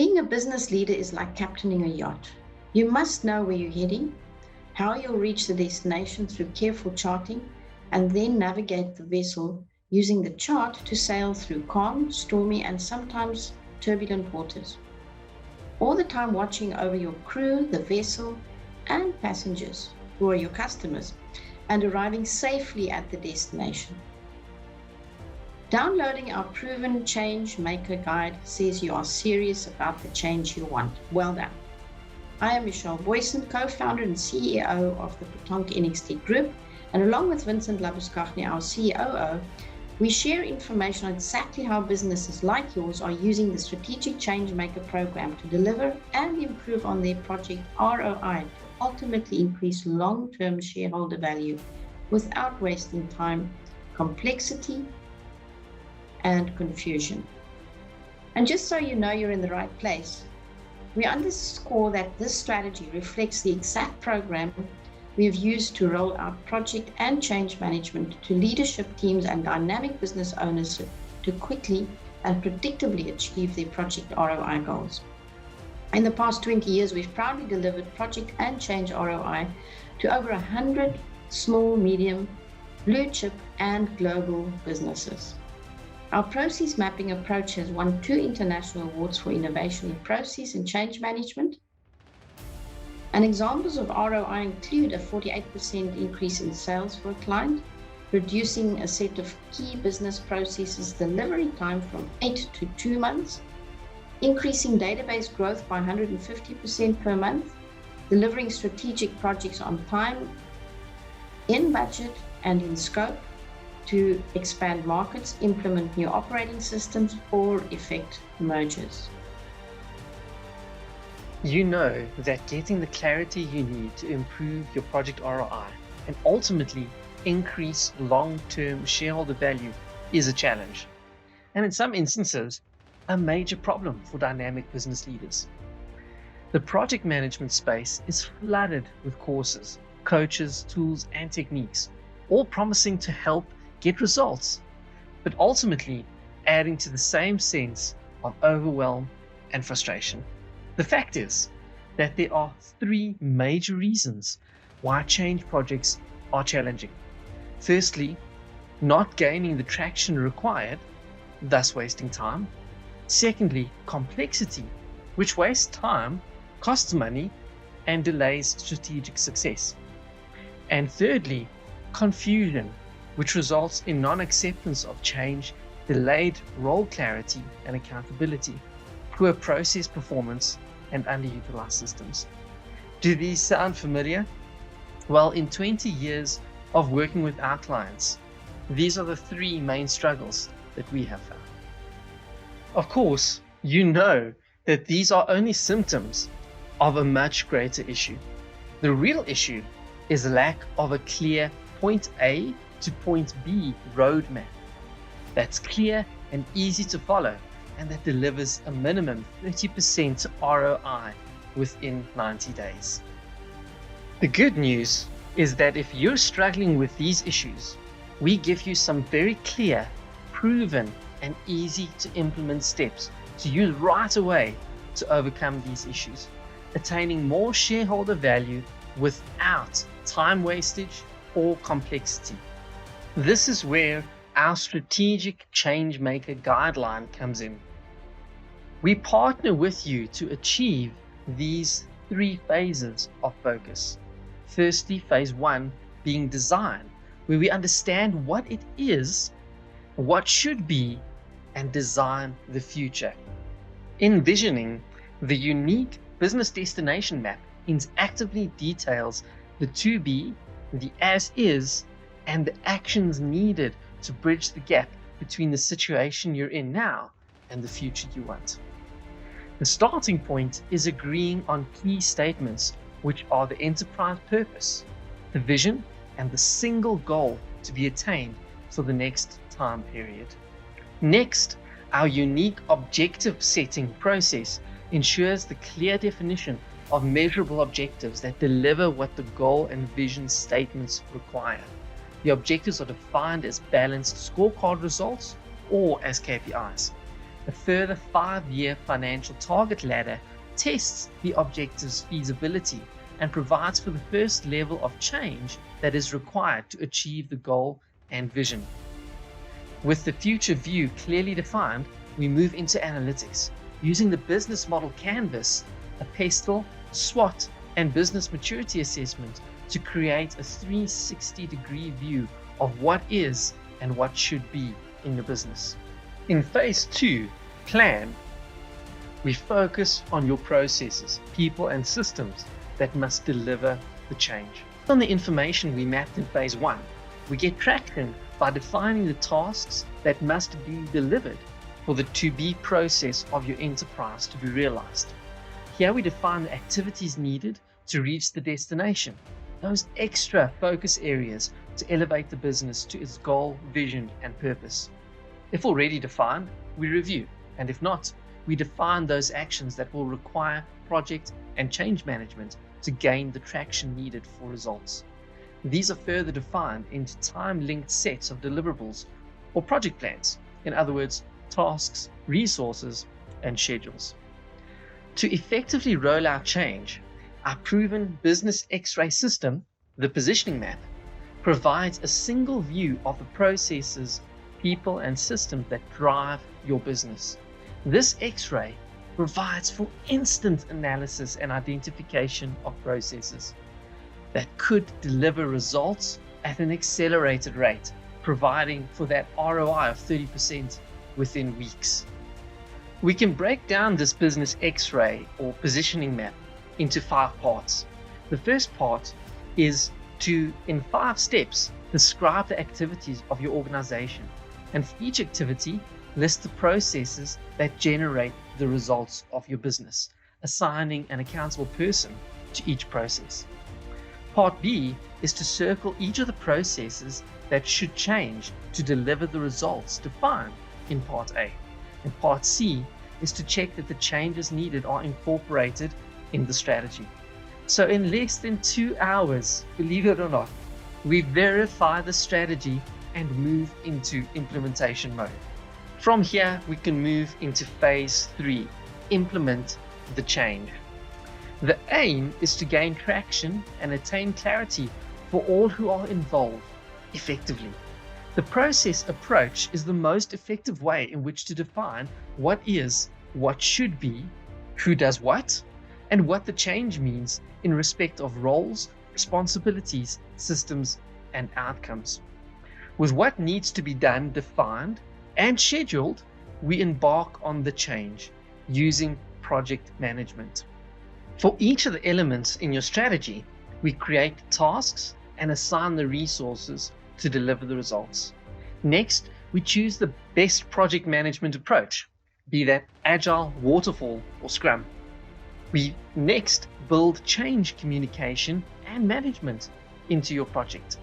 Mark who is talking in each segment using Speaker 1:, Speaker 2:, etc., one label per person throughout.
Speaker 1: Being a business leader is like captaining a yacht. You must know where you're heading, how you'll reach the destination through careful charting, and then navigate the vessel using the chart to sail through calm, stormy, and sometimes turbulent waters. All the time watching over your crew, the vessel, and passengers, who are your customers, and arriving safely at the destination. Downloading our proven ChangeMaker guide says you are serious about the change you want. Well done. I am Michelle Boyson, co-founder and CEO of the Petanque NXT group, and along with Vincent Labuschagne, our COO, we share information on exactly how businesses like yours are using the strategic ChangeMaker program to deliver and improve on their project ROI to ultimately increase long-term shareholder value without wasting time, complexity, and confusion. And just so you know you're in the right place, we underscore that this strategy reflects the exact program we have used to roll out project and change management to leadership teams and dynamic business owners to quickly and predictably achieve their project ROI goals. In the past 20 years, we've proudly delivered project and change ROI to over 100 small, medium, blue chip, and global businesses. Our process mapping approach has won 2 international awards for innovation in process and change management. And examples of ROI include a 48% increase in sales for a client, reducing a set of key business processes delivery time from 8 to 2 months, increasing database growth by 150% per month, delivering strategic projects on time, in budget, and in scope, to expand markets, implement new operating systems, or effect mergers.
Speaker 2: You know that getting the clarity you need to improve your project ROI and ultimately increase long-term shareholder value is a challenge, and in some instances, a major problem for dynamic business leaders. The project management space is flooded with courses, coaches, tools, and techniques, all promising to help get results, but ultimately adding to the same sense of overwhelm and frustration. The fact is that there are 3 major reasons why change projects are challenging. Firstly, not gaining the traction required, thus wasting time. Secondly, complexity, which wastes time, costs money, and delays strategic success. And thirdly, confusion, which results in non-acceptance of change, delayed role clarity and accountability, poor process performance, and underutilized systems. Do these sound familiar? Well, in 20 years of working with our clients, these are the 3 main struggles that we have found. Of course, you know that these are only symptoms of a much greater issue. The real issue is lack of a clear point A to point B roadmap that's clear and easy to follow, and that delivers a minimum 30% ROI within 90 days. The good news is that if you're struggling with these issues, we give you some very clear, proven, and easy to implement steps to use right away to overcome these issues, attaining more shareholder value without time wastage or complexity. This is where our strategic ChangeMaker guideline comes in. We partner with you to achieve these 3 phases of focus. Firstly, phase 1 being design, where we understand what it is, what should be, and design the future. Envisioning the unique business destination map actively details the to be, the as is, and the actions needed to bridge the gap between the situation you're in now and the future you want. The starting point is agreeing on key statements, which are the enterprise purpose, the vision, and the single goal to be attained for the next time period. Next, our unique objective setting process ensures the clear definition of measurable objectives that deliver what the goal and vision statements require. The objectives are defined as balanced scorecard results or as KPIs. A further 5-year financial target ladder tests the objective's feasibility and provides for the first level of change that is required to achieve the goal and vision. With the future view clearly defined, we move into analytics, using the business model canvas, a pestle, SWOT, and business maturity assessment to create a 360-degree view of what is and what should be in your business. In phase 2, plan, we focus on your processes, people, and systems that must deliver the change. On the information we mapped in phase 1, we get traction by defining the tasks that must be delivered for the to-be process of your enterprise to be realized. Here we define the activities needed to reach the destination, those extra focus areas to elevate the business to its goal, vision, and purpose. If already defined, we review, and if not, we define those actions that will require project and change management to gain the traction needed for results. These are further defined into time-linked sets of deliverables or project plans, in other words, tasks, resources, and schedules. To effectively roll out change, our proven business X-ray system, the positioning map, provides a single view of the processes, people, and systems that drive your business. This X-ray provides for instant analysis and identification of processes that could deliver results at an accelerated rate, providing for that ROI of 30% within weeks. We can break down this business X-ray or positioning map into 5 parts. The first part is to, in 5 steps, describe the activities of your organization, and for each activity, list the processes that generate the results of your business, assigning an accountable person to each process. Part B is to circle each of the processes that should change to deliver the results defined in Part A. And Part C is to check that the changes needed are incorporated in the strategy. So in less than 2 hours, believe it or not, we verify the strategy and move into implementation mode. From here, we can move into phase 3, implement the change. The aim is to gain traction and attain clarity for all who are involved effectively. The process approach is the most effective way in which to define what is, what should be, who does what, and what the change means in respect of roles, responsibilities, systems, and outcomes. With what needs to be done defined and scheduled, we embark on the change using project management. For each of the elements in your strategy, we create tasks and assign the resources to deliver the results. Next, we choose the best project management approach, be that Agile, Waterfall, or Scrum. We next build change communication and management into your project.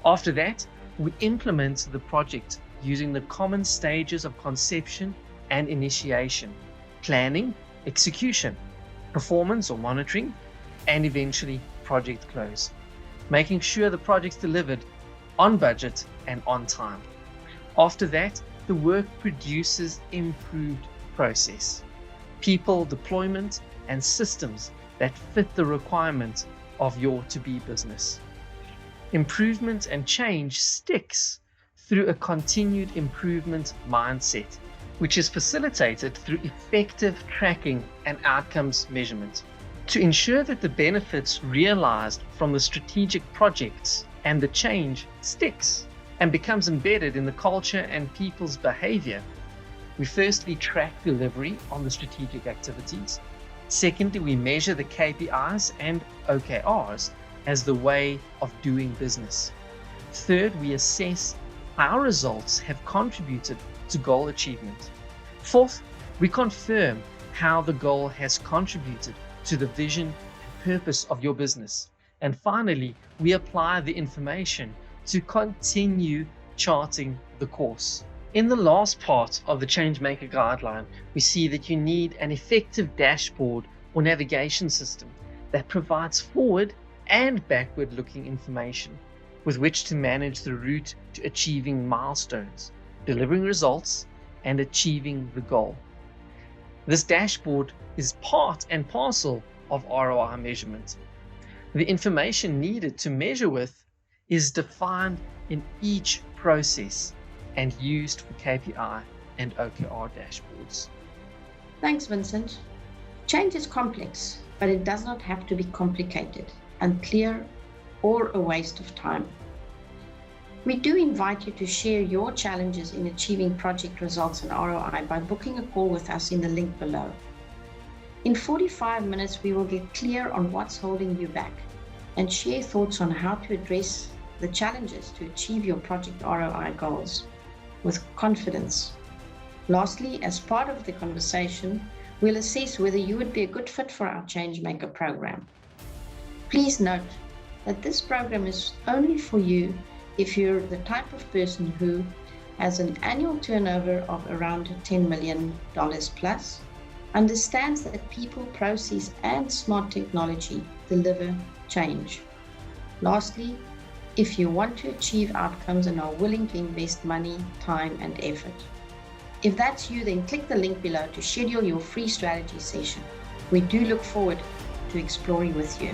Speaker 2: After that, we implement the project using the common stages of conception and initiation, planning, execution, performance or monitoring, and eventually project close, making sure the project's delivered on budget and on time. After that, the work produces improved process, people deployment, and systems that fit the requirement of your to-be business. Improvement and change sticks through a continued improvement mindset, which is facilitated through effective tracking and outcomes measurement. To ensure that the benefits realized from the strategic projects and the change sticks and becomes embedded in the culture and people's behavior, we firstly track delivery on the strategic activities. Secondly, we measure the KPIs and OKRs as the way of doing business. Third, we assess how results have contributed to goal achievement. Fourth, we confirm how the goal has contributed to the vision and purpose of your business. And finally, we apply the information to continue charting the course. In the last part of the ChangeMaker guideline, we see that you need an effective dashboard or navigation system that provides forward and backward-looking information with which to manage the route to achieving milestones, delivering results, and achieving the goal. This dashboard is part and parcel of ROI measurement. The information needed to measure with is defined in each process and used for KPI and OKR dashboards.
Speaker 1: Thanks, Vincent. Change is complex, but it does not have to be complicated, unclear, or a waste of time. We do invite you to share your challenges in achieving project results and ROI by booking a call with us in the link below. In 45 minutes, we will get clear on what's holding you back and share thoughts on how to address the challenges to achieve your project ROI goals with confidence. Lastly, as part of the conversation, we'll assess whether you would be a good fit for our ChangeMaker program. Please note that this program is only for you if you're the type of person who has an annual turnover of around $10 million plus, understands that people, process, and smart technology deliver change. Lastly, if you want to achieve outcomes and are willing to invest money, time, and effort. If that's you, then click the link below to schedule your free strategy session. We do look forward to exploring with you.